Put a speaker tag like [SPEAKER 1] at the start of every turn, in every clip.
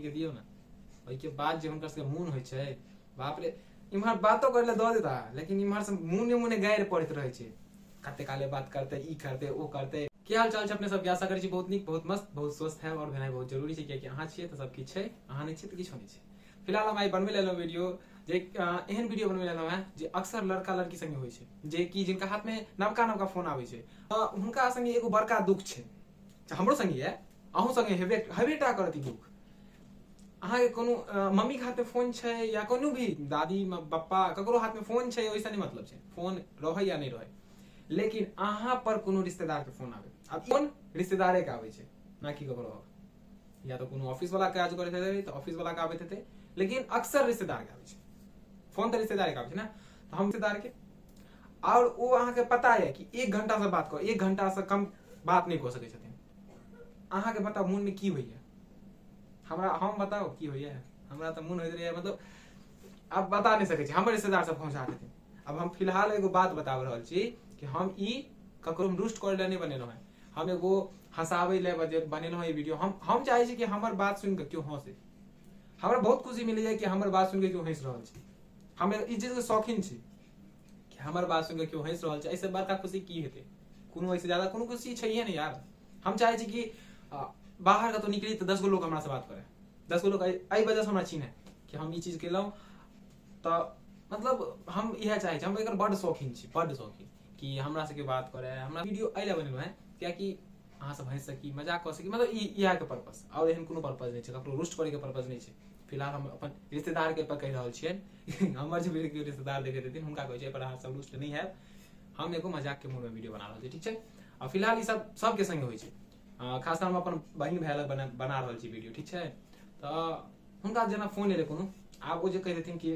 [SPEAKER 1] के दियो ना ओई के बाद जे हुनकर से मून होय छै बाप रे इम्हर बातो करले द देता लेकिन इम्हर से मुने मुने गायर पड़त रहे छै कते काले बात करते ई करते ओ करते। की हाल चाल छै अपने सब आशा करै छी बहुत नीक बहुत मस्त बहुत स्वस्थ है और भेनाइ बहुत जरूरी छै कियाकि अहाँ छियै त सब किछ छै अहाँ नै छियै त किछो नै छै। फिलहाल हम आई बनबै लेलो वीडियो जे एहन वीडियो बनबै लेलो है जे अक्सर लड़का लड़की संगे होय छै जे कि जिनका हाथ में नवका नवका फोन आबै छै हुनका संगे एगो बड़का दुख छै हमरो संगे है अहूँ संगे हेबेटा करत ई दुख। अहाँ के कोनो मम्मी के हाथ में फोन छै या कोनो भी दादी पप्पा ककरो हाथ में फोन छै ओइसा नहीं मतलब छै फोन रहे या नहीं रहे लेकिन अहाँ पर कोनो रिश्तेदार के फोन आवे अब फोन रिश्तेदारे के आवे छै ना कि ककरो या तो कोनो ऑफिस वाला काज करैत हेतै तो ऑफिस वाला के आबैत हेतै लेकिन अक्सर रिश्तेदार के आवे छै फोन तो रिश्तेदार के आवे छै ना तो हम रिश्तेदार के और वो अहाँ के पता है कि 1 घंटा से बात कर 1 घंटा से कम बात नहीं कर सकै छथिन अहाँ के बताओ मन में की होइया हमरा हम बताओ की होइया हमरा तो मन होइत रहैया मतलब अब बता नहीं सकै छी हमर रिश्तेदार सब पहुंचा देथिन। अब हम फिलहाल एगो बात बताब रहल छी कि हम ई ककरो रुष्ट करे ले नहीं बनेलो है हम एगो हंसावे ले बनेलो है वीडियो हम चाहे छी कि हमर बात सुन के क्यों हंसे हमरा बहुत खुशी मिलैया कि हमर बात सुन के क्यों हंस रहल छी हम ई चीज के शौकीन छी कि हमर बात सुन के क्यों हंस रहल छी ऐसे बड़का खुशी की हेतै कोनो ऐसे ज्यादा कोनो खुशी छैहे नहीं यार। हम चाहे छी कि बाहर का तो निकली तो 10 गो लोग हमरा से बात करे 10 गो लोग आई वजह से हमरा छीने कि हम ई चीज केलौ तो मतलब हम यह चाहे छी हम एकर बड़ शौकीन छी बड़ शौकीन कि हमरा से के बात करे हमरा वीडियो आइले बनेलो है क्या कि अहाँ सब हंस सकी मजाक कर सकी मतलब इहा के पर्पस और एहन कोनो पर्पस नहीं छै ककरो रुष्ट करे के पर्पस नहीं छै। फिलहाल हम अपन रिश्तेदार के पर कह रहल छियै हमर जे वीडियो रिश्तेदार देखे देथिन हुनका कहै छै पर अहाँ सब रुष्ट नहीं है हम एगो मजाक के मूड में वीडियो बना रहल छी ठीक छै। और फिलहाल ई सब के संगे होय छै खास हम अपन बहिन भाई बना रहल छी वीडियो ठीक है तो हुनका जेना फोन एले कोनो आब वो जे कह देथिन कि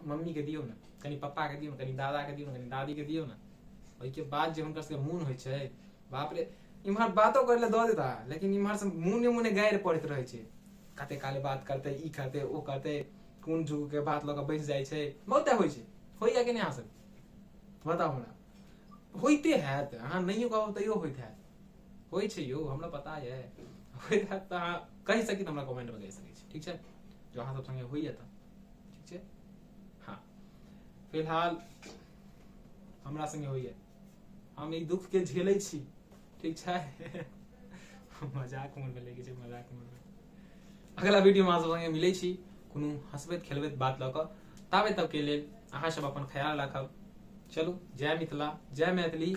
[SPEAKER 1] मम्मी के दियो ना कनी पप्पा के दियो ना कनी दादा के दियो ना कनी दादी के दियो ना ओई के बाद जे हुनकर से मून होय छै बाप रे इम्हर बातो करले द देता लेकिन इम्हर से मुने मुने गायर पड़त रहे छै कते काले बात करते ई करते ओ करते कोन जुग के बात लग बैस जाय छै बहुत होय छै होइया कि नहीं अहाँ सब बताओ हमरा होइते हैत अहाँ नहीं कहब तैयो होइत हैत होय छै यो हमरा पता है होइत हैत त अहाँ कहि सकी त हमरा कमेंट में कहि सकै छी ठीक छै जो अहाँ सब संगे होइया त ठीक छै। हाँ फिलहाल हमरा संगे होइया हम ई दुख के झेलै छी ठीक छै मजाक मोड में लेके छै मजाक मोड में अगला वीडियो में अहाँ सब संगे मिलै छी कोनो हंसबैत खेलबैत बात ल क ताबे तक के लेल अहाँ सब अपन ख्याल राखब। चलू जय मिथिला जय मैथिली।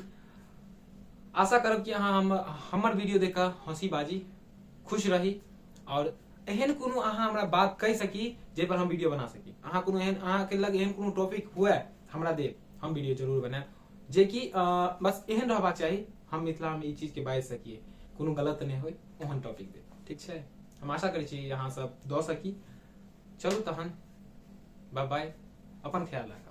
[SPEAKER 1] आशा करब कि अहाँ हमर वीडियो देख कऽ हंसी बाजी खुश रही और एहन कोनो अहाँ हमरा बात कह सकी जे पर हम वीडियो बना सकी अहाँ कोनो एहन अहाँ के लग एहन कोनो टॉपिक हुए हमरा दे हम वीडियो जरूर बनाएब जे कि बस एहन रहबाक चाही हम मिथिला में ई चीज के बाजि सकिए कोनो गलत नहीं होय ओहन टॉपिक दे ठीक छै। हम आशा करै छी अहाँ सब द सकी। चलू तहन बाय बाय अपन ख्याल राखब।